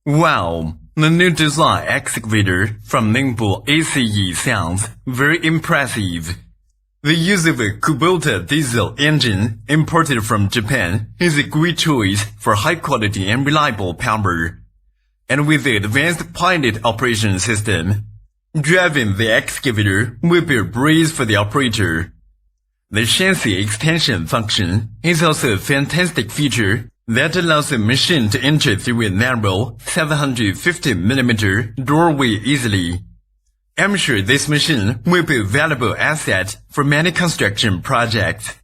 Wow, the new design excavator from Ningbo ACE sounds very impressive. The use of a Kubota diesel engine imported from Japan is a great choice for high quality and reliable power. And with the advanced pilot operation system, driving the excavator will be a breeze for the operator. The chassis extension function is also a fantastic feature that allows the machine to enter through a narrow 750mm doorway easily. I'm sure this machine will be a valuable asset for many construction projects.